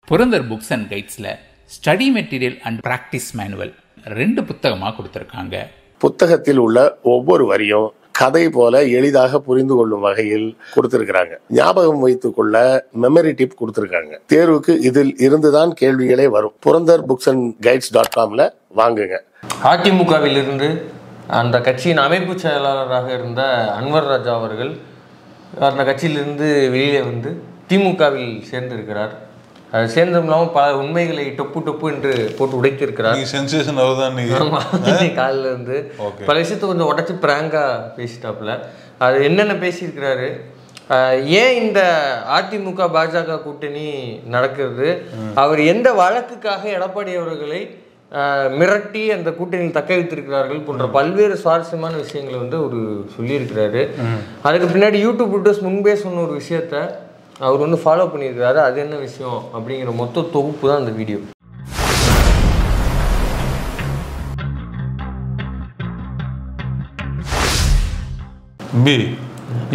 Purandar books and கைட்ஸில் study material and practice manual 2 புத்தகமாக கொடுத்துருக்காங்க. புத்தகத்தில் உள்ள ஒவ்வொரு வரியும் கதை போல எளிதாக புரிந்து கொள்ளும் வகையில் கொடுத்திருக்கிறாங்க. ஞாபகம் வைத்துக் கொள்ள மெமரி டிப் கொடுத்திருக்காங்க. தேர்வுக்கு இதில் இருந்துதான் கேள்விகளே வரும். புரந்தர் புக்ஸ் அண்ட் கைட்ஸ்.comல வாங்குங்க. அதிமுகவில் இருந்து அந்த கட்சியின் அமைப்பு செயலாளராக இருந்த அன்வர் ராஜா அவர்கள் அந்த கட்சியிலிருந்து வெளியே வந்து திமுகவில் சேர்ந்திருக்கிறார். அது சேர்ந்தும் இல்லாமல் பல உண்மைகளை டொப்பு என்று போட்டு உடைத்திருக்கிறார். காலில் இருந்து பல விஷயத்தை கொஞ்சம் உடச்சி பிராங்காக பேசிட்டாப்புல. அது என்னென்ன பேசியிருக்கிறாரு, ஏன் இந்த அதிமுக பாஜக கூட்டணி நடக்கிறது, அவர் எந்த வழக்குக்காக எடப்பாடி அவர்களை மிரட்டி அந்த கூட்டணியில் தக்க வைத்திருக்கிறார்கள் போன்ற பல்வேறு சுவாரஸ்யமான விஷயங்களை வந்து அவர் சொல்லியிருக்கிறாரு. அதுக்கு பின்னாடி யூடியூப் வீடியோஸ் முன்பே சொன்ன ஒரு விஷயத்த அவர் வந்து ஃபாலோ பண்ணியிருக்கிறாரு. அது என்ன விஷயம் அப்படிங்கிற மொத்த தொகுப்பு தான் அந்த வீடியோ.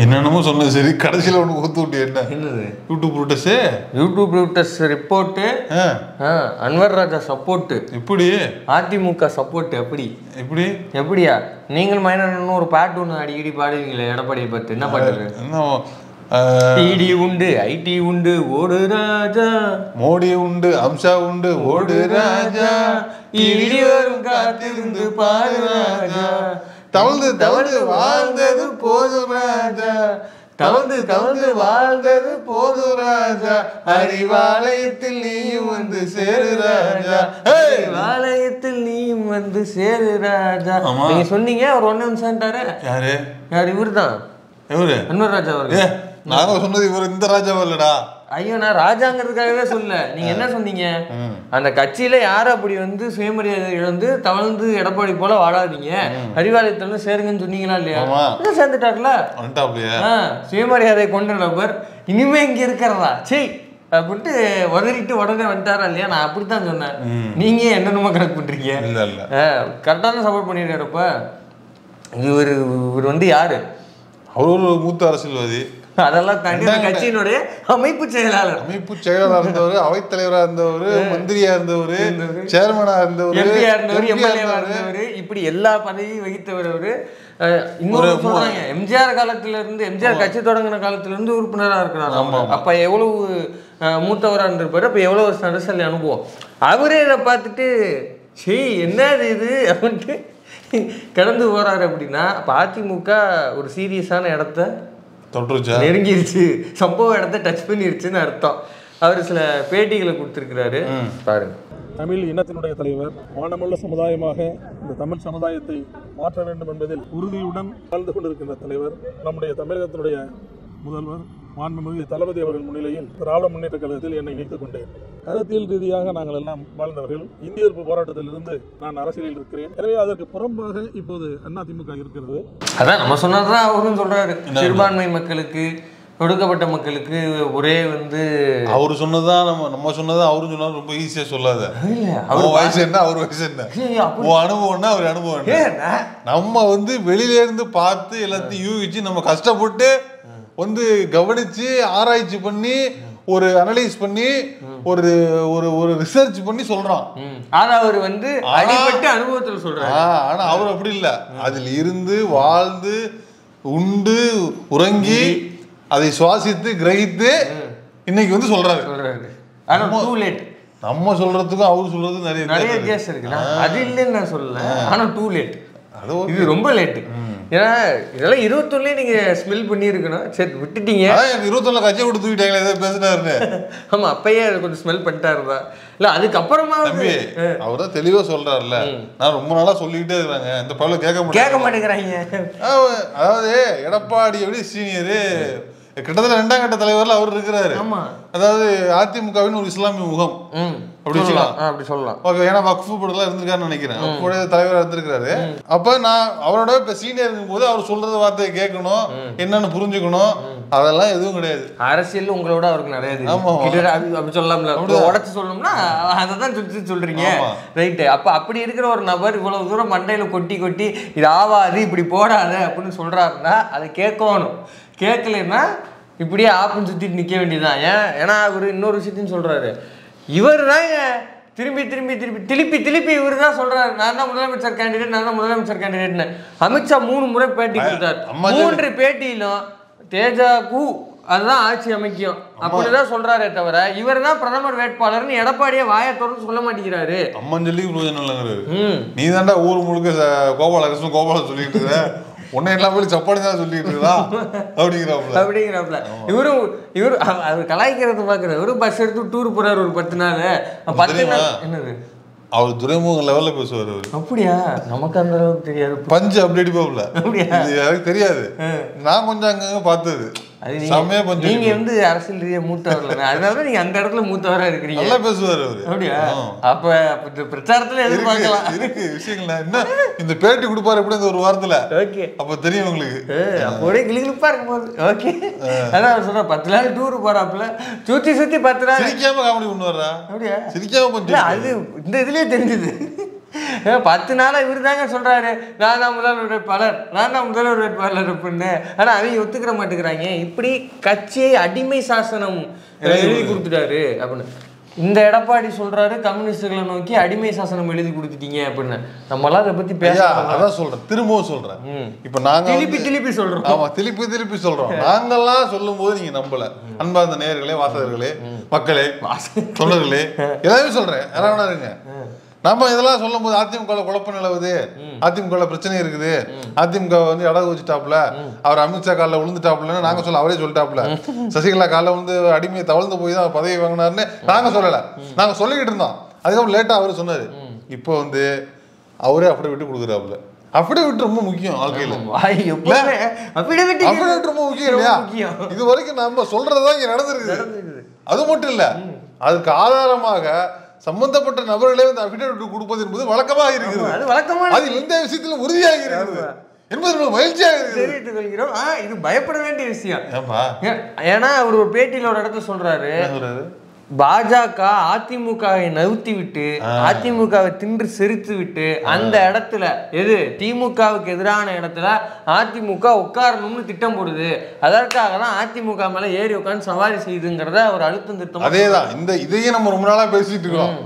என்னென்னமோ சொன்னது சரி, கடைசியில் ஒன்று கொடுத்து விட்டு என்னது YouTube ரூட்டஸ் report, Anwar Raja support, இப்படி அதிமுக சப்போர்ட் எப்படியா நீங்கள் மைனர்னு ஒரு பாட்டு ஒன்று அடிக்கடி பாடுவீங்களே எடப்பாடியை பார்த்து, என்ன பாட்டு? டிடி உண்டு, ஐடி உண்டு, ஓடு ராஜா, மோடி உண்டு, அம்சா உண்டு, ஓடு ராஜா, இடி வரும் காத்திருந்து பாரு ராஜா, தவழ்ந்து தவழ்ந்து வாழ்ந்தது போதும் ராஜா, தவழ்ந்து தவழ்ந்து வாழ்ந்தது போதும் ராஜா, அறிவாலயத்தில் நீயும் வந்து சேரு ராஜா, அறிவாலயத்தில் நீயும் வந்து சேரு ராஜா. நீங்க சொன்னீங்க அவர் ஒன்னு நிமிஷம்ட்டாரு. யாரு? இவரு தான், அன்வர் ராஜா அவர்கள். நாங்க சொன்னது இவர் இந்த ராஜா இல்லடா. ஐயோ, நான் ராஜாங்கிறதுக்காகவே சொல்ல. நீங்க என்ன சொன்னீங்க, அந்த கட்சியில யாரும் அப்படி வந்து சுயமரியாதை இழந்து தவழ்ந்து எடப்பாடி போல வாழாதீங்க, அறிவாலயத்துல சேருங்கன்னு சொன்னீங்களா இல்லையா? சேர்ந்துட்டார்ல, சுயமரியாதை கொண்ட நபர் இனிமே இங்க இருக்கிறதா சரி அப்படின்ட்டு உதறிட்டு உடனே வந்துட்டாரா இல்லையா? நான் அப்படித்தான் சொன்னேன். நீங்க என்னென்னமோ கரெக்ட் பண்றீங்க. கரெக்டா தான் சப்போர்ட் பண்ணிருக்காரு. இப்ப இவர் வந்து யாரு? அவர் ஒரு மூத்த அரசியல்வாதி. அதெல்லாம் தாண்டி கட்சியினுடைய அமைப்பு செயலாளர் இருந்தவர், அவைத்தலைவராக இருந்தவர், மந்திரியா இருந்தவர், சேர்மனா இருந்தவர், எம்பியா இருந்தவர், எம்எல்ஏவா இருந்தவர், இப்படி எல்லா பதவியும் வகித்தவர் அவரு. இன்னொரு சொல்றாங்க, எம்ஜிஆர் காலத்துல இருந்து, எம்ஜிஆர் கட்சி தொடங்கின காலத்துல இருந்து உறுப்பினரா இருக்கிறார். அப்ப எவ்வளவு மூத்தவரா இருந்திருப்பாரு, அப்ப எவ்வளவு அரசியல் அனுபவம். அவரே இதை பார்த்துட்டு சரி என்னது இது அப்படின்ட்டு கடந்து போறாரு. அப்படின்னா அப்ப அதிமுக ஒரு சீரியஸான இடத்த நெருங்கிருச்சு, சம்பவ இடத்த டச் பண்ணிருச்சுன்னு அர்த்தம். அவர் சில பேட்டிகளை கொடுத்திருக்கிறாரு, பாருங்க. தமிழ் இனத்தினுடைய தலைவர், மானமுள்ள சமுதாயமாக இந்த தமிழ் சமுதாயத்தை மாற்ற வேண்டும் என்பதில் உறுதியுடன் வாழ்ந்து கொண்டிருக்கின்ற தலைவர், நம்முடைய தமிழகத்தினுடைய முதல்வர் மாண்புமிகு தளபதி அவர்கள் முன்னிலையில் திராவிட முன்னேற்ற கழகத்தில் என்னை இணைத்துக் கொண்டேன். கருத்தியல் ரீதியாக நாங்கள் எல்லாம் வாழ்ந்தவர்கள். இந்திய எதிர்ப்பு போராட்டத்திலிருந்து நான் அரசியலில் இருக்கிறேன். எனவே அதற்கு புறம்பாக இப்போது அதிமுக இருக்கிறது. அதான் நம்ம சொன்னதுதான் அவரும் சொல்றாரு. சிறுபான்மை மக்களுக்கு, ஒடுக்கப்பட்ட மக்களுக்கு ஒரே வந்து அவரு சொன்னதான் நம்ம சொன்னதான் அவரும் சொன்னாலும் ரொம்ப ஈஸியா சொல்லாத. அவர் வயசு என்ன, அவர் வயசு என்ன, அனுபவம்னா அவர் அனுபவம். நம்ம வந்து வெளியில இருந்து பார்த்து எல்லாத்தையும் யூகிச்சு நம்ம கஷ்டப்பட்டு வந்து கவனிச்சு ஆராய்ச்சி பண்ணி ஒரு அனலைஸ் பண்ணி ஒரு ஒரு ரிசர்ச் பண்ணி சொல்றான். ஆனா அவர் வந்து அடிபட்டு அனுபவத்துல சொல்றாரு. ஆனா அவர் அப்படி இல்ல, அதில் இருந்து வாழ்ந்து உண்டு உறங்கி அதை சுவாசித்து கிரகித்து இன்னைக்கு வந்து சொல்றாரு. ஆனா டூ லேட். நம்ம சொல்றதுக்கும் அவர் சொல்றதுக்கும் நிறைய வித்தியாசம் இருக்கு. அது இல்லைன்னு நான் சொல்லல, ஆனா டூ லேட். இது ரொம்ப லேட்டு. ஏன்னா இதெல்லாம் 21 நீங்க ஸ்மெல் பண்ணிருக்கணும். சரி விட்டுட்டீங்க. 21 கட்சியை விட்டு தூக்கிட்டாங்களே, ஏதோ பேசினாருன்னு. ஆமா, அப்பயே கொஞ்சம் ஸ்மெல் பண்ணிட்டாருதா இல்ல? அதுக்கப்புறமா அவர் தான் தெளிவா சொல்றாருல்ல. நான் ரொம்ப நாளா சொல்லிக்கிட்டே இருக்கிறாங்க, இந்த பல கேட்க மாட்டேங்கிறாங்க. அதாவது எடப்பாடி எப்படி சீனியரு, கிட்டத்தட்ட 2ஆம் கட்ட தலைவர்ல அவர் இருக்கிறாரு. அதாவது அதிமுகவின் ஒரு இஸ்லாமிய முகம் அப்படி சொல்லலாம். ஓகே, ஏன்னா வக்ஃபு போர்டுலாம் இருந்திருக்காருன்னு நினைக்கிறேன். அப்போடைய தலைவராக இருந்திருக்காரு. அப்ப நான் அவரோட இப்ப சீனியர் இருக்கும் போது அவர் சொல்றது வார்த்தையை கேட்கணும், என்னன்னு புரிஞ்சுக்கணும். அதெல்லாம் எதுவும் கிடையாது. அரசியல் உங்களோட அவருக்கு நிறைய அப்படி சொல்லலாம்ல, உடச்சு சொல்லணும்னா அதைதான் சொல்றீங்க, ரைட்டு? அப்ப அப்படி இருக்கிற ஒரு நபர் இவ்வளவு தூரம் மண்டையில கொட்டி கொட்டி இது ஆவாது, இப்படி போடாத அப்படின்னு சொல்றாருன்னா அதை கேட்கணும். கேட்கலன்னா இப்படியே ஆப்புன்னு சுத்திட்டு நிக்க வேண்டியதுதான். ஏன்னா அவர் இன்னொரு விஷயத்தையும் சொல்றாரு, இவர் தாங்க திருப்பி இவர் தான் சொல்றாரு, நான் தான் முதலமைச்சர் கேண்டிடேட்னு. அமித்ஷா 3 முறை பேட்டி கொடுத்தார். 3 பேட்டியிலும் தேஜாகு அதுதான் ஆட்சி அமைக்கும் அப்படிதான் சொல்றாரே தவிர இவர் தான் பிரதமர் வேட்பாளர்னு எடப்பாடியை வாயை திறந்து சொல்ல மாட்டேங்கிறாரு. அம்மன் சொல்லி பிரயோஜனம் இல்லைங்கிறாரு. நீ தாண்டா ஊர் முழுக்க கோபாலகிருஷ்ணன் சொல்லிட்டு இருக்க, உன்னை எல்லாம் போய் சப்பாடி தான் சொல்லிட்டு இருக்கா அப்படிங்கிறாப்ல. இவரு அவர் கலாய்க்கிறது பாக்குறாரு. இவரு பஸ் எடுத்து டூர் போறாரு ஒரு 10 நாள். என்னது அவர் துறைமுக லெவல்ல பேசுவார். அப்படியா? நமக்கு அந்த அளவுக்கு தெரியாது. பஞ்சு அப்படி அடிப்பாப்ல. எனக்கு தெரியாது, நான் கொஞ்சம் அங்கங்க பார்த்தது. நீங்க வந்து அரசியல் ரீதியா மூத்தவர், அதனால நீங்க அந்த இடத்துல மூத்தவரா இருக்கிறீங்க. நல்லா பேசுவாரு அவரு. அப்படியா? அப்ப பிரச்சாரத்துல எதிர்பார்க்கலாம் இருக்கு விஷயங்கள். என்ன இந்த பேட்டி கொடுப்பாரு எப்படி இந்த ஒரு வாரத்துல? ஓகே, அப்ப தெரியும் உங்களுக்கு. அப்ப ஒரே கிளிகிளிப்பா இருக்கும் போது. ஓகே, அதான் அவர் சொல்ற 10 நாள் டூர் போறாப்புல, சுத்தி 10 நாள் சிரிக்காம காமெடி பண்ணுவாரா? அப்படியா? சிரிக்காம கொஞ்சம் அது இந்த இதுலயே தெரிஞ்சது. 10 நாளா இவரு தாங்க சொல்றாரு, நான் தான் முதல்வர் வேட்பாளர் அப்படின்னு. ஆனா அவங்க ஒத்துக்கிற மாட்டேங்கிறாங்க. இப்படி கட்சியை அடிமை சாசனம் எழுதி கொடுத்துட்டாரு அப்படின்னு. இந்த எடப்பாடி சொல்றாரு, கம்யூனிஸ்டுகளை நோக்கி அடிமை சாசனம் எழுதி கொடுத்துட்டீங்க அப்படின்னு. நம்மளாம் அதை பத்தி பேச அதான் சொல்றேன், திரும்பவும் சொல்றேன். இப்ப நாங்க திருப்பி சொல்றோம். ஆமா, திருப்பி சொல்றோம். நாங்கெல்லாம் சொல்லும் போது நீங்க நம்பல. அன்பார்ந்த நேயர்களே, வாசகர்களே, மக்களே, தொண்டர்களே, எல்லாமே சொல்றேன். யாராவது இருங்க. நம்ம இதெல்லாம் சொல்லும் போது அதிமுக குழப்பம் நிலவுது, அதிமுக பிரச்சனை இருக்குது, அதிமுக வந்து அடகு வச்சுட்டாப்புல, அவர் அமித்ஷா காலில் விழுந்துட்டாப்புலன்னு நாங்க சொல்ல, அவரே சொல்லிட்டாப்புல. சசிகலா காலில் வந்து அடிமையை தவழ்ந்து போய் தான் பதவி வாங்கினாருன்னு நாங்க சொல்லல, நாங்க சொல்லிக்கிட்டு இருந்தோம். அதுக்கப்புறம் லேட்டா அவரு சொன்னாரு. இப்போ வந்து அவரே அப்படி விட்டு கொடுக்குறாப்புல. அஃபிடவிட் ரொம்ப முக்கியம் வாழ்க்கையில. அஃபிடவிட் ரொம்ப முக்கியம் இல்லையா? இது வரைக்கும் நம்ம சொல்றதுதான் இங்க நடந்திருக்குது. அது மட்டும் இல்ல, அதுக்கு ஆதாரமாக சம்பந்தப்பட்ட நபர்களே வந்து அஃபிடவிட் கொடுப்பது என்பது வழக்கமாக இருக்கிறது. அது எந்த விஷயத்திலும் உறுதியாக இருக்கிறது என்பது மகிழ்ச்சியாக இருக்கிறது. இது பயப்பட வேண்டிய விஷயம். ஏன்னா அவர் ஒரு பேட்டியில ஒரு இடத்துல சொல்றாரு, பாஜக அதிமுகவை நவுத்தி விட்டு, அதிமுகவை தின்று செரித்து விட்டு, அந்த இடத்துல எது திமுகவுக்கு எதிரான இடத்துல அதிமுக உட்காரணும்னு திட்டம் போடுது. அதற்காக தான் அதிமுக மேல ஏறி உட்கார்ந்து சவாரி செய்யுதுங்கிறத ஒரு அழுத்தம் திருத்தம். அதேதான் இந்த இதையே நம்ம ரொம்ப நாளா பேசிட்டு இருக்கோம்.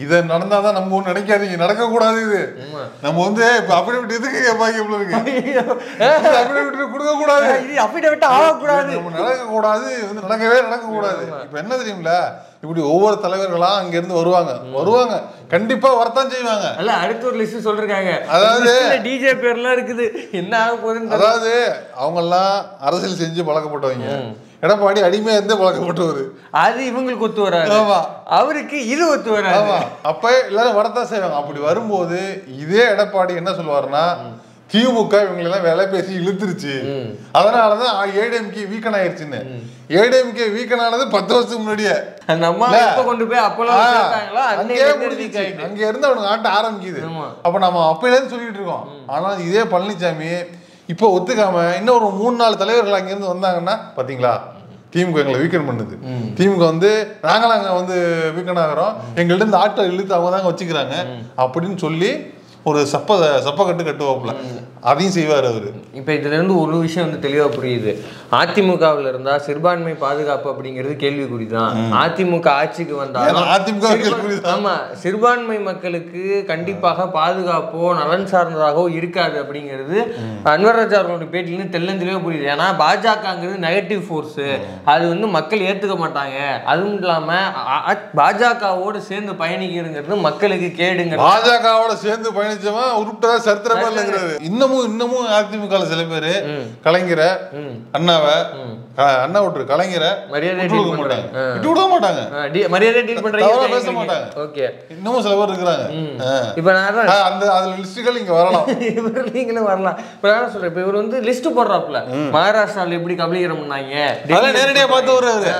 இதை நடந்தாதான் நம்ம ஒண்ணு நினைக்காதீங்க, நடக்க கூடாது. இது நம்ம வந்து இப்ப அஃபிடவிட் எதுக்கு கேட்பாங்க இருக்கு, அஃபிடவிட் கொடுக்க கூடாது, அஃபிடவிட் ஆகக்கூடாது, நம்ம நடக்க கூடாது, வந்து நடக்க கூடாது. இப்ப என்ன தெரியுங்களா, இப்படி ஒவ்வொரு தலைவர்களா அங்க இருந்து வருவாங்க கண்டிப்பா வரத்தான் செய்வாங்க. அல்ல, அடுத்த ஒரு லிஸ்ட் சொல்றாங்க. அதாவது டிஜே பேர்லாம் இருக்குது, என்ன ஆக போகுதுன்னு. அதாவது அவங்க எல்லாம் அரசியல் செஞ்சு பழக்கப்பட்டவங்க. எடப்பாடி அடிமையா இருந்து பழக்கப்பட்டவர். அது இவங்களுக்கு ஒத்து வராது, அவருக்கு இது ஒத்து வராது. அப்ப எல்லாரும் வரத்தான் செய்வாங்க. அப்படி வரும்போது இதே எடப்பாடி என்ன சொல்லுவாருன்னா, திமுக இவங்களெல்லாம் வேலை பேசி இழுத்துருச்சு, அதனாலதான் ஏடிஎம்கே வீக்கன் ஆயிடுச்சுன்னு. ஏடிஎம்கே வீக்கன் ஆனது 10 வருஷத்துக்கு முன்னாடியே. கொண்டு போய் அங்க இருந்து அவனுக்கு ஆட்ட ஆரம்பிக்குது. அப்ப நம்ம அப்பையில இருந்து சொல்லிட்டு இருக்கோம். ஆனா இதே பழனிசாமி இப்போ ஒத்துக்காம இன்னும் ஒரு 3-4 தலைவர்கள் அங்கிருந்து வந்தாங்கன்னா, பாத்தீங்களா திமுக எங்களை வீக்கன் பண்ணுது, திமுக வந்து நாங்களாம் அங்க வந்து வீக்கன் ஆகிறோம், எங்கள்ட்ட இருந்து ஆட்டை இழுத்து அவங்க தாங்க வச்சுக்கிறாங்க அப்படின்னு சொல்லி ஒரு சப்பக்கட்டு கட்டுவாப்புல. அதையும் செய்வார் அவரு. இப்போ இதுல இருந்து ஒரு விஷயம் வந்து தெளிவா புரியுது. அதிமுகவில் இருந்தா சிறுபான்மை பாதுகாப்பு அப்படிங்கிறது கேள்விக்குறிதான். அதிமுக ஆட்சிக்கு வந்தாலும் ஆமா, சிறுபான்மை மக்களுக்கு கண்டிப்பாக பாதுகாப்போ நலன் சார்ந்ததாகவோ இருக்காது அப்படிங்கிறது அன்வர் ராஜா அவர்களுடைய பேட்டிலிருந்து தெளிவா புரியுது. ஏன்னா பாஜகங்கிறது நெகட்டிவ் ஃபோர்ஸ், அது வந்து மக்கள் ஏத்துக்க மாட்டாங்க. அதுவும் இல்லாம பாஜகவோடு சேர்ந்து பயணிக்கிறதுங்கிறது மக்களுக்கு கேடுங்க. பாஜகவோட சேர்ந்து பயணிச்சவன் உருட்டதா சரித்திரமா இல்லைங்கிறது. இன்னமும் அதிமுக சில பேரு கலைஞரை அண்ணா விட்டு கலைஞரை மரியாதை விட மாட்டாங்க, மரியாதை டீல் பண்றாங்க, பேச மாட்டாங்க. ஓகே, இன்னமும் சில பேர் இருக்கிறாங்க. இப்ப நான் அந்த அதுல லிஸ்டுகள் இங்க வரலாம், நீங்களும் வரலாம். இப்ப நான் சொல்றேன், இப்ப இவர் வந்து லிஸ்ட் போடுறாப்புல, மகாராஷ்டிரால எப்படி கபலீகரம் பண்ணாங்க நேரடியா பார்த்து வருவாரு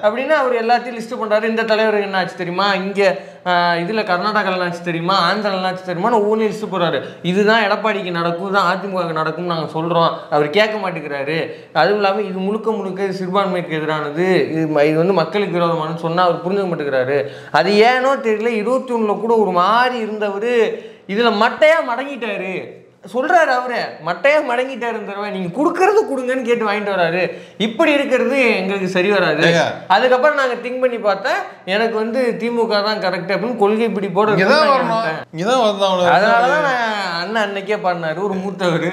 அப்படின்னா அவர் எல்லாத்தையும் லிஸ்ட் பண்றாரு. இந்த தலைவருக்கு என்ன ஆச்சு தெரியுமா, இங்க இதுல கர்நாடகால ஆச்சு தெரியுமா, ஆந்திரால ஆச்சு தெரியுமா, ஒவ்வொரு லிஸ்ட் போடுறாரு. இதுதான் எடப்பாடிக்கு நடக்கும், தான் அதிமுக நடக்கும் நாங்க சொல்றோம். அவர் கேட்க மாட்டேங்கிறாரு. அதுவும் இல்லாம இது முழுக்க சிறுபான்மைக்கு எதிரானது, இது வந்து மக்களுக்கு விரோதமானு சொன்னா அவர் புரிஞ்சுக்க மாட்டேங்கிறாரு. அது ஏனோ தெரியல, 21ல கூட ஒரு மாதிரி இருந்தவர் இதுல மட்டையா மடங்கிட்டாரு. சொல்றாரு அவரு மட்டையா மடங்கிட்டாரு தடவை, நீங்க கொடுக்கறது கொடுங்கன்னு கேட்டு வாங்கிட்டு வராரு. இப்படி இருக்கிறது எங்களுக்கு சரி வராது. அதுக்கப்புறம் நாங்க திங்க் பண்ணி பார்த்தா எனக்கு வந்து திமுக தான் கரெக்ட் அப்படின்னு கொள்கை இப்படி போட. அதனாலதான் அண்ணன் அன்னைக்கே பாடினாரு ஒரு மூத்தவர்,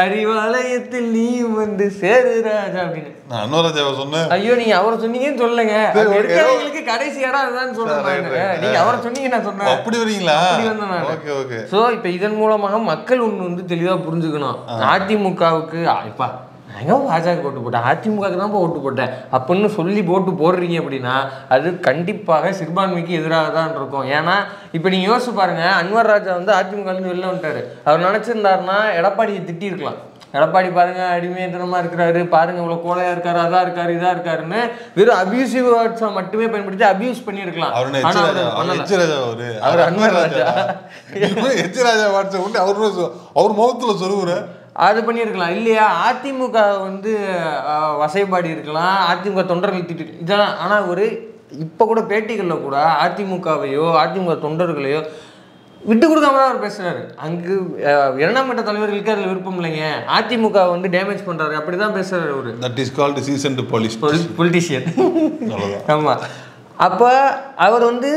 அறிவாலயத்தில் நீ வந்து சேரு ராஜா அப்படின்னு. சொன்னேன். ஐயோ நீங்க அவரை சொன்னீங்கன்னு சொல்லுங்க, இருக்கிறவங்களுக்கு கடைசி இடம் அதுதான் சொல்றாங்க. நீங்க அவரை சொன்னீங்க நான் சொன்னேன். அப்படி வரீங்களா? சோ இப்ப இதன் மூலமாக மக்கள் ஒண்ணு வந்து தெளிவா புரிஞ்சுக்கணும். அதிமுகவுக்கு இப்ப பாஜக ஓட்டு போட்டேன், அதிமுகவுக்கு தான் ஓட்டு போட்டேன் அப்படின்னு சொல்லி ஓட்டு போடுறீங்க அப்படின்னா அது கண்டிப்பாக சிறுபான்மைக்கு எதிராக தான் இருக்கும். ஏன்னா இப்ப நீங்க யோசிச்சு பாருங்க, அன்வர் ராஜா வந்து அதிமுக இருந்து வெளில வந்துட்டாரு. அவர் நினைச்சிருந்தாருன்னா எடப்பாடியை திட்டி இருக்கலாம். எடப்பாடி பாருங்க அடிமையத்தனமா இருக்கிறாரு, பாருங்க இவ்வளவு கோலையா இருக்காரு, அதா இருக்காரு இதா இருக்காருன்னு வெறும் அபியூசிவ் வேர்ட்ஸை மட்டுமே பயன்படுத்தி அபியூஸ் பண்ணிருக்கலாம். அவர் முகத்துல சொல்லுவாரு அது பண்ணியிருக்கலாம் இல்லையா? அதிமுக வந்து வசைபாடி இருக்கலாம், அதிமுக தொண்டர்கள் திட்டு இதெல்லாம். ஆனால் ஒரு இப்போ கூட பேட்டிகளில் கூட அதிமுகவையோ அதிமுக தொண்டர்களையோ விட்டு கொடுக்காம தான் அவர் பேசுறாரு. அங்கு இரண்டாம் கட்ட தலைவர்களுக்கு அதில் விருப்பம் இல்லைங்க, அதிமுக வந்து டேமேஜ் பண்றாரு அப்படிதான் பேசுறாரு அவரு. That is called seasoned politician. ஆமா, அப்போ அவர் வந்து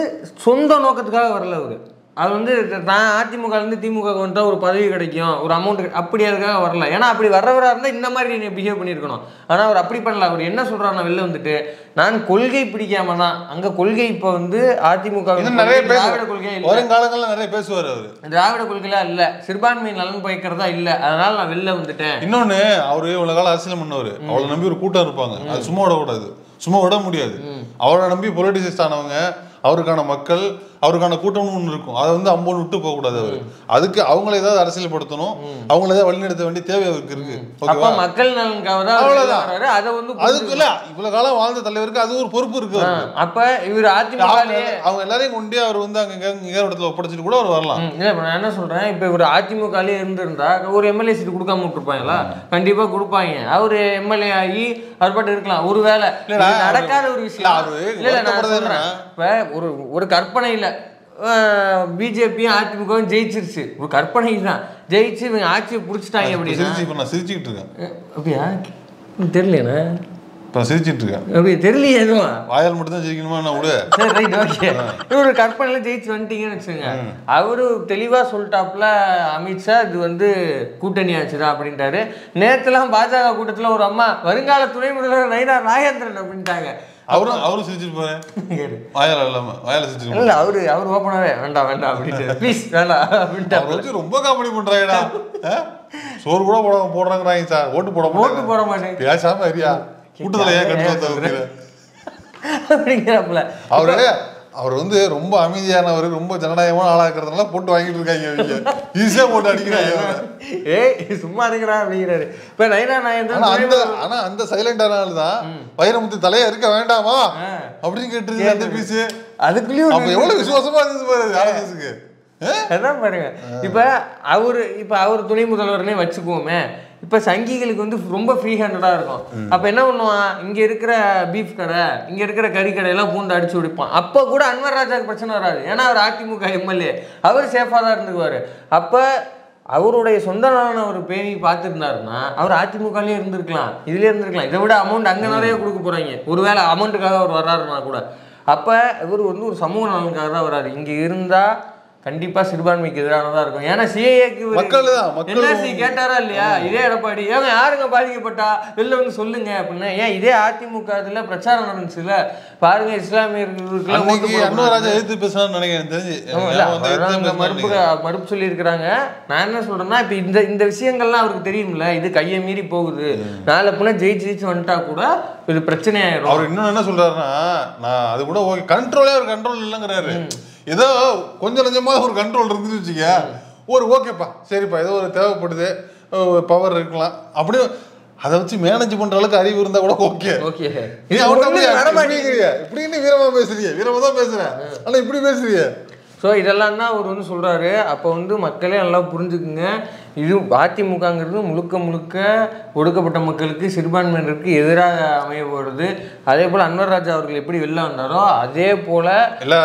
சொந்த நோக்கத்துக்காக வரல. அவர் வந்து நான் அதிமுகலேருந்து திமுக வந்துட்டா ஒரு பதவி கிடைக்கும், ஒரு அமௌண்ட் அப்படி அதுக்காக வரல. ஏன்னா அப்படி வர்றவராக இருந்தால் இந்த மாதிரி நீ பிஹேவ் பண்ணியிருக்கணும். ஆனால் அவர் அப்படி பண்ணல. அவர் என்ன சொல்கிறாருன்னா வெளில வந்துட்டு நான் கொள்கை பிடிக்காம தான். அங்கே கொள்கை இப்போ வந்து அதிமுக நிறைய திராவிட கொள்கை வருங்காலங்களில் நிறைய பேசுவார். அவர் திராவிட கொள்கைலாம் இல்லை, சிறுபான்மை நலன் பயக்கிறதா இல்லை, அதனால நான் வெளில வந்துட்டேன். இன்னொன்று அவரு இவ்வளோ காலம் அரசியல் பண்ணவர், அவளை நம்பி ஒரு கூட்டம் இருப்பாங்க, அது சும்மா விடக்கூடாது, சும்மா விட முடியாது. அவரை நம்பி பொலிட்டிசிஸ்ட் ஆனவங்க, அவருக்கான மக்கள், அவருக்கான கூட்டம்னு ஒன்று இருக்கும், அதை வந்து அம்போன்னு விட்டு போகக்கூடாது. அவர் அதுக்கு அவங்கள ஏதாவது அரசியல் படுத்தணும், அவங்கள ஏதாவது வழிநடத்த வேண்டிய தேவை அவருக்கு இருக்கு. மக்கள் அவ்வளவுதான். அதுக்கு இல்ல இவ்வளவு காலம் வாழ்ந்த தலைவருக்கு அது ஒரு பொறுப்பு இருக்கு. அப்ப இவர் அவங்க எல்லாரையும் கொண்டு அவர் வந்து அங்க இடத்துல ஒப்படைச்சிட்டு கூட அவர் வரலாம். நான் என்ன சொல்றேன், இப்ப இவர் அதிமுகலயே இருந்திருந்தா ஒரு எம்எல்ஏ சீட் கொடுக்காம விட்டுருப்பாங்களா? கண்டிப்பா கொடுப்பாங்க. அவரு எம்எல்ஏ ஆகி அவர் பாட்டு இருக்கலாம். ஒருவேளை நடக்காத ஒரு விஷயம் இல்ல, நான் சொல்றேன் இப்ப ஒரு கற்பனை இல்ல, பிஜேபியும் அதிமுகவும் ஜெயிச்சிருச்சு, ஒரு கற்பனை தான் ஜெயிச்சு இவங்க ஆட்சியை புடிச்சிட்டாங்க அப்படின்னா. நான் சிரிச்சுக்கிட்டு இருக்கேன். அப்படியா? தெரியலண்ணா, சிரிச்சிட்டு இருக்கேன். அப்படி தெரியலையே, எதுவும் வாயால் மட்டும் தான் ஜெயிக்கணுமா? நான் விடு. சரி ரைட் ஓகே. ஒரு கற்பனையில ஜெயிச்சு வந்துட்டீங்கன்னு வச்சுங்க. அவரு தெளிவா சொல்லிட்டாப்புல அமித்ஷா இது வந்து கூட்டணி ஆச்சுதான் அப்படின்ட்டாரு. நேரத்துலாம் பாஜக கூட்டத்துல ஒரு அம்மா வருங்கால துணை முதல்வர் நயினா நாகேந்திரன் அப்படின்ட்டாங்க. அவரும் சிரிச்சிட்டு போறேன், வாயால இல்லாம வாயால சிரிச்சிட்டு இல்ல, அவர் ஓப்பனாவே வேண்டாம் வேண்டாம் அப்படின்ட்டு ப்ளீஸ் வேண்டாம் அப்படின்ட்டு. ரொம்ப காமெடி பண்றாங்கடா. சோறு கூட போடுறாங்க சார், ஓட்டு போட மாட்டேன் பேசாம அறியா கூட்டத்துல ஏன் கட்டு அப்படிங்கிறப்பல அவர் வந்து ரொம்ப அமைதியானவர், ரொம்ப ஜனநாயகமான ஆளா இருக்கிறதுனால போட்டு வாங்கிட்டு இருக்காங்க, ஈஸியா போட்டு அடிக்கிறாங்க. ஏய் சும்மா இருக்கிறா அப்படிங்கிறாரு. இப்ப நயினா நாகேந்திரன் ஆனா அந்த சைலண்டான ஆள் தான் வைரமுத்து தலையா இருக்க வேண்டாமா அப்படின்னு கேட்டு அந்த பீஸ். அதுக்குள்ளயும் எவ்வளவு விசுவாசமா இருந்தது பாரு ஆர்எஸ்எஸ்க்கு. அதான் பாருங்க. இப்ப அவர் துணை முதல்வர்னே வச்சுக்குவோமே, இப்ப சங்கிகளுக்கு வந்து ரொம்ப ஃப்ரீ ஹேண்டடா இருக்கும். அப்ப என்ன பண்ணுவான், இங்க இருக்கிற பீஃப் கடை, இங்க இருக்கிற கறி கடையெல்லாம் பூந்து அடிச்சு விடுப்பான். அப்ப கூட அன்வர் ராஜாக்கு பிரச்சனை வராது, ஏன்னா அவர் அதிமுக எம்எல்ஏ, அவர் சேஃபா தான் இருந்துக்குவாரு. அப்ப அவருடைய சொந்த நலனை ஒரு பேணி பார்த்துருந்தாருன்னா அவர் அதிமுகலயே இருந்திருக்கலாம், இதுலயே இருந்திருக்கலாம். இதை விட அமௌண்ட் அங்க நிறைய கொடுக்க போறாங்க. ஒருவேளை அமௌண்ட்டுக்காக அவர் வர்றாருன்னா கூட அப்ப இவர் வந்து ஒரு சமூக நலனுக்காக தான் வர்றாரு. இங்க இருந்தா கண்டிப்பா சிறுபான்மைக்கு எதிரானதா இருக்கும். ஏன்னா சிஏஏக்கு என்ஆர்சி கேட்டாரா இல்லையா? இதே எடப்பாடி ஏங்க யாருங்க பாதிக்கப்பட்டா வெளில வந்து சொல்லுங்க அப்படின்னு. ஏன் இதே அதிமுக இதுல பிரச்சாரம் நடந்துச்சுல பாருங்க, இஸ்லாமியர்களுக்கு மறுப்பு சொல்லி இருக்கிறாங்க. நான் என்ன சொல்றேன்னா, இப்ப இந்த விஷயங்கள்லாம் அவருக்கு தெரியும்ல, இது கையை மீறி போகுது, நாளை புண்ணா ஜெயிச்சு வந்துட்டா கூட இது பிரச்சனை ஆயிரும். அவர் இன்னும் என்ன சொல்றாருன்னா, நான் அது கூட ஓகே கண்ட்ரோலே ஒரு கண்ட்ரோல் இல்லைங்கிறாரு. ஏதோ கொஞ்சம் கொஞ்சமாக ஒரு கண்ட்ரோல் இருந்துன்னு வச்சுக்க, ஒரு ஓகேப்பா சரிப்பா ஏதோ ஒரு தேவைப்படுது, பவர் இருக்கலாம், அப்படியே அதை வச்சு மேனேஜ் பண்ற அளவுக்கு அறிவு இருந்தா கூட ஓகே. இப்படின்னு வீரமா பேசுறீங்க, வீரமா தான் பேசுறேன், ஆனா இப்படி பேசுறீங்க. ஸோ இதெல்லாம் தான் அவர் வந்து சொல்கிறாரு. அப்போ வந்து மக்களே நல்லா புரிஞ்சுக்குங்க, இது அதிமுகங்கிறது முழுக்க முழுக்க ஒடுக்கப்பட்ட மக்களுக்கு சிறுபான்மையினருக்கு எதிராக அமைய போகிறது. அதே போல் அன்வர் ராஜா அவர்கள் எப்படி வெளில வந்தாரோ அதே போல்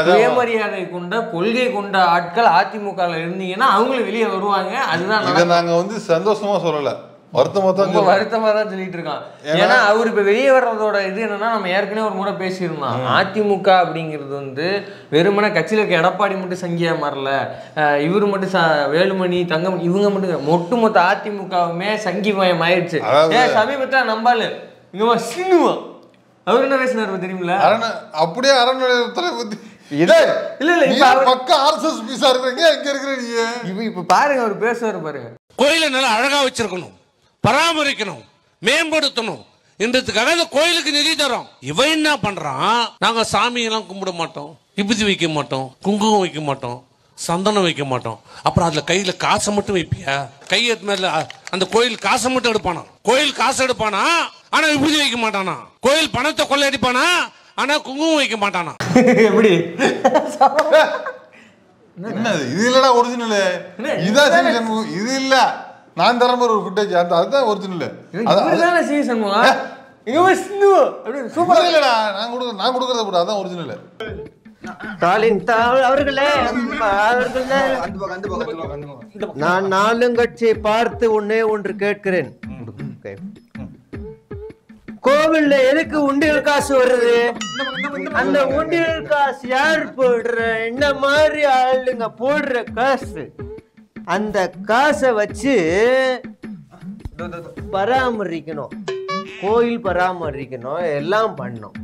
சுயமரியாதை கொண்ட கொள்கை கொண்ட ஆட்கள் அதிமுகவில் இருந்தீங்கன்னா அவங்களும் வெளியே வருவாங்க. அதுதான் இதை நாங்கள் சந்தோஷமா சொல்லலை, வருத்தமாக தான் சொல்லிட்டு இருக்கான். ஏன்னா அவர் இப்ப வெளியே வர்றதோட இது என்னன்னா, நம்ம ஏற்கனவே ஒரு முறை பேசியிருந்தோம், அதிமுக அப்படிங்கிறது வெறுமனே கட்சியில இருக்க எடப்பாடி மட்டும் சங்கியா மாறல, இவரு மட்டும் வேலுமணி தங்கம் இவங்க மட்டும் ஒட்டுமொத்த அதிமுகவுமே சங்கி மயம் ஆயிடுச்சு. சமீபத்துல நம்பாலு இங்க சின்னுவா அவர் என்ன பேசினாரு தெரியுமில, அப்படியே அறநிலையத்துறை பத்தி இப்ப பாருங்க அவர் பேசுவாரு பாருங்க. கோயிலை நல்லா அழகா வச்சிருக்கணும், பராமரிக்கணும், மேம்படுத்தணும் என்றதுக்காக இந்த கோயிலுக்கு நிதி தரோம். இவன் என்ன பண்றான், நாங்க சாமி எல்லாம் கும்பிட மாட்டோம், விபூதி வைக்க மாட்டோம், குங்குமம் வைக்க மாட்டோம், சந்தனம் வைக்க மாட்டோம். அப்புறம் அதுல கையில காசை மட்டும் வைப்பியா? கையை மேல அந்த கோயில் காசை மட்டும் எடுப்பானா? கோயில் காசு எடுப்பானா ஆனா விபூதி வைக்க மாட்டானா? கோயில் பணத்தை கொள்ளையடிப்பானா ஆனா குங்குமம் வைக்க மாட்டானா? எப்படி என்னது இது? இல்லடா ஒரிஜினல் இதான் இது இல்ல, நான் தர மாதிரி ஒரு ஃபுட்டேஜ் அதுதான் ஒரிஜினல். அதான் சீசன் சூப்பரா இல்லடா, நான் கொடுக்கறத போட அதான் ஒரிஜினல். அவர்களே நான் நாலுங்கட்சியை பார்த்து ஒன்று கேட்கிறேன். கோவில்ல எதுக்கு உண்டியல் காசு வருது? அந்த உண்டியல் காசு யார் போடுற? இந்த மாதிரி ஆளுங்க போடுற காசு. அந்த காசை வச்சு பராமரிக்கணும், கோயில் பராமரிக்கணும், எல்லாம் பண்ணணும்.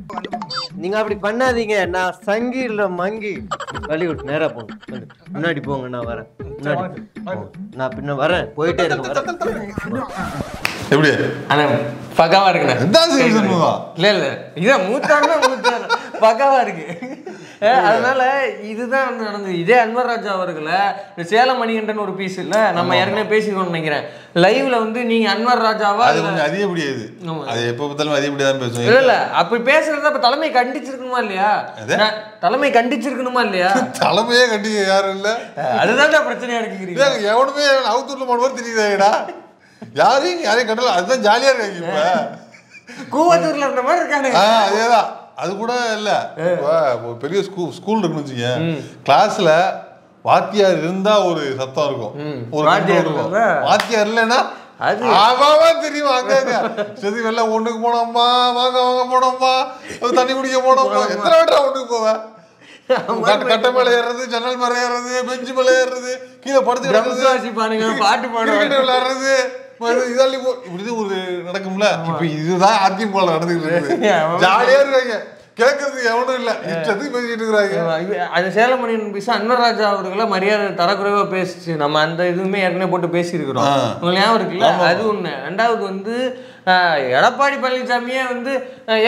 நீங்க அப்படி பண்ணாதீங்க. நான் சங்கில மங்கி வழிவிட்டு நேரா போங்க, முன்னாடி போங்க, நான் வரேன், முன்னாடி நான் பின்ன வரேன், போயிட்டே இருக்கேன். எப்படி பக்காவா இருக்கு? இல்ல இல்ல இதான் மூத்தான பக்காவா இருக்கு. அதனால இதுதான் நடந்தது. இதே அன்வர் ராஜா அவர்களை சேலம் மணிகண்டன் ஒரு பீஸ் இல்ல, நம்ம ஏற்கனவே பேசிக்கணும்னு நினைக்கிறேன், லைவ்ல நீங்க அன்வர் ராஜாவா அதிகப்படியாது, அது எப்ப பார்த்தாலும் அதிகப்படிதான் பேசுவோம். இல்ல இல்ல அப்படி பேசுறத அப்ப தலைமை கண்டிச்சிருக்கணுமா இல்லையா? தலைமை கண்டிச்சிருக்கணுமா இல்லையா? தலைமையே கண்டிக்க யாரும் இல்ல, அதுதான் பிரச்சனையா இருக்கு. எவனுமே அவுத்தூர்ல போன மாதிரி தெரியுதாடா, யாரையும் கண்டல, அதுதான் ஜாலியா இருக்காங்க. இப்ப கூவத்தூர்ல இருந்த மாதிரி இருக்காங்க. அதேதான். அது கூட இல்ல, பெரிய ஸ்கூல் இருக்குன்னு வச்சுக்க, கிளாஸ்ல வாத்தியார் இருந்தா ஒரு சத்தம் இருக்கும், ஒரு வாத்தியார் இல்லைன்னா தெரியும். அங்க வெளில ஒண்ணுக்கு போனோம்மா, வாங்க வாங்க போனோம்மா, தண்ணி குடிக்க போனோம்மா, எத்தனை வாட்டா ஒண்ணுக்கு போவேன். கட்ட மேல ஏறது, ஜன்னல் மேல ஏறது, பெஞ்சு மேல ஏறது, கீழே படுத்து பாட்டு விளையாடுறது, இப்படி ஒரு நடக்கும்ல. இப்ப இதுதான் அதிமுக நடந்துட்டு இருக்கு. ஜாலியா இருக்காங்க, கேட்கறதுக்கு எவனும் இல்ல, இஷ்டத்துக்கு பேசிட்டு இருக்கிறாங்க. அது சேலம் மணிகண்டன் பேச அன்வர் ராஜா அவர்களை மரியாதை தரக்குறைவா பேசிச்சு. நம்ம அந்த இதுவுமே ஏற்கனவே போட்டு பேசியிருக்கிறோம், உங்களுக்கு ஞாபகம் இருக்குல்ல? அது ஒண்ணு. ரெண்டாவது எடப்பாடி பழனிசாமியே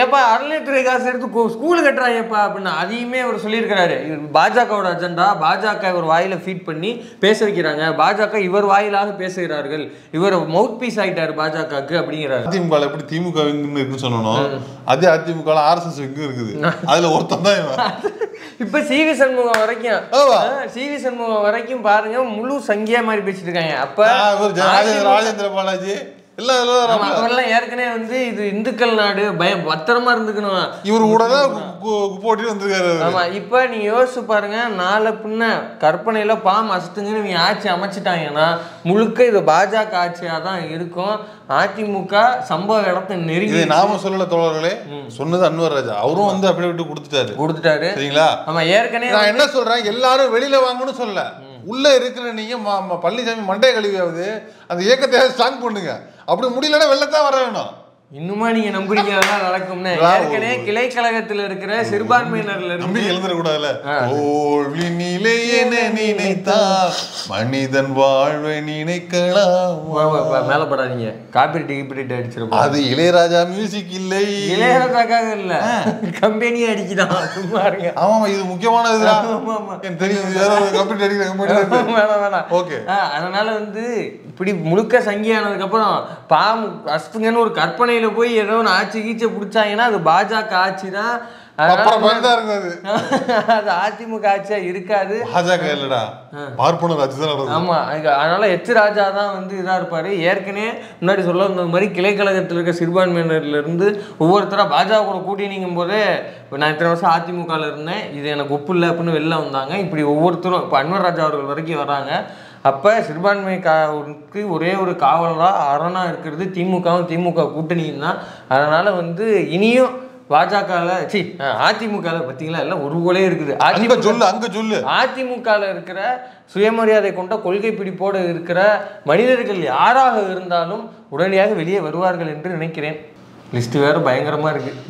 ஏப்பா அறநிலையத்துறை காசு எடுத்து ஸ்கூலு கட்டுறாங்கப்பா அப்படின்னு அதையுமே அவர் சொல்லியிருக்கிறாரு. பாஜகவோட அஜெண்டா, பாஜக இவர் வாயில ஃபீட் பண்ணி பேச வைக்கிறாங்க, பாஜக இவர் வாயிலாக பேசுகிறார்கள், இவர் மவுத் பீஸ் ஆயிட்டாரு பாஜகவுக்கு அப்படிங்கிறாரு. அதிமுக எப்படி திமுக இருக்குன்னு சொல்லணும், அதே அதிமுக RSS விங்கு இருக்குது, அதுல ஒருத்தன் தான் இப்ப சிவி சண்முகம் வரைக்கும் பாருங்க முழு சங்கியா மாதிரி பேசிட்டு இருக்காங்க. அப்ப ராஜேந்திர பாலாஜி அவரெல்லாம் ஏற்கனவே இது இந்துக்கள் நாடு, பத்திரமா இருந்துக்கணும், இவர் கூட போட்டி வந்திருக்காரு. ஆமா, இப்ப நீங்க யோசிச்சு பாருங்க, நாளை பின்ன கற்பனையில பாம் அசத்துங்கன்னு நீங்க ஆட்சி அமைச்சிட்டாங்கன்னா முழுக்க இது பாஜக ஆட்சியா தான் இருக்கும். அதிமுக சம்பவ இடத்தை நெருங்கி, நாம சொல்லல தோழர்களே, சொன்னது அன்வர் ராஜா, அவரும் அப்படியே விட்டு கொடுத்துட்டாரு. சரிங்களா? ஆமா, ஏற்கனவே நான் என்ன சொல்றேன், எல்லாரும் வெளியில வாங்கன்னு சொல்ல, உள்ள இருக்கிற நீங்க பழனிசாமி மண்டைய கழிவாவது அந்த இயக்கத்தை ஸ்ட்ராங் பண்ணுங்க. அப்படி முடியலன்னா வெள்ளத்தான் வர வேணும். இன்னுமா நீங்க நம்புறீங்க அதெல்லாம் நடக்கும்னு? ஏற்கனவே கிளை கழகத்துல இருக்கிற சிறுபான்மையினர்ல நம்பி எழுந்துடக்கூடாதுல. ஓழி நிலை என நினைத்தா மனிதன் வாழ்வை நினைக்கலாம். மேல படாதீங்க, காப்பிரைட் அடிச்சிருப்போம். அது இளையராஜா மியூசிக் இல்லை, இளையராஜாக்காக இல்ல, கம்பெனி அடிக்குதான், சும்மா இருங்க. ஆமா, இது முக்கியமானது தெரியும். கம்பெனி அடிக்கிறாங்க. ஓகே, அதனால இப்படி முழுக்க சங்கியானதுக்கு அப்புறம் பாம் அஸ்துங்கன்னு ஒரு கற்பனையில போய் ஏதோ ஒன்று ஆட்சி கீச்சை பிடிச்சாங்கன்னா அது பாஜக ஆட்சி தான். அது அதிமுக ஆட்சியா இருக்காது. பாஜக இல்லடா, பார்ப்பனர் ஆட்சி தான் நடக்கும். ஆமா, அதனால எச் ராஜா தான் வந்து இதா இருப்பாரு. ஏற்கனவே முன்னாடி சொல்ல இந்த மாதிரி கிளைக்கழகத்தில் இருக்க சிறுபான்மையினர்ல இருந்து ஒவ்வொருத்தரா பாஜக கூட கூட்டணிங்கும் போதே நான் இத்தனை வருஷம் அதிமுகல இருந்தேன், இது எனக்கு ஒப்பு இல்லை அப்படின்னு வெளில வந்தாங்க. இப்படி ஒவ்வொருத்தரும் இப்போ அன்வர் ராஜா அவர்கள் வரைக்கும் வராங்க. அப்போ சிறுபான்மைக்கு ஒரே ஒரு காவலராக அரணா இருக்கிறது திமுகவும் திமுக கூட்டணியும் தான். அதனால வந்து இனியும் பாஜகவில் அதிமுகவில் பார்த்தீங்களா எல்லாம் ஒரு போலே இருக்குது. அதிமுகவில் இருக்கிற சுயமரியாதை கொண்ட கொள்கை பிடிப்போடு இருக்கிற மனிதர்கள் யாராக இருந்தாலும் உடனடியாக வெளியே வருவார்கள் என்று நினைக்கிறேன். லிஸ்ட் வேறு பயங்கரமாக இருக்குது.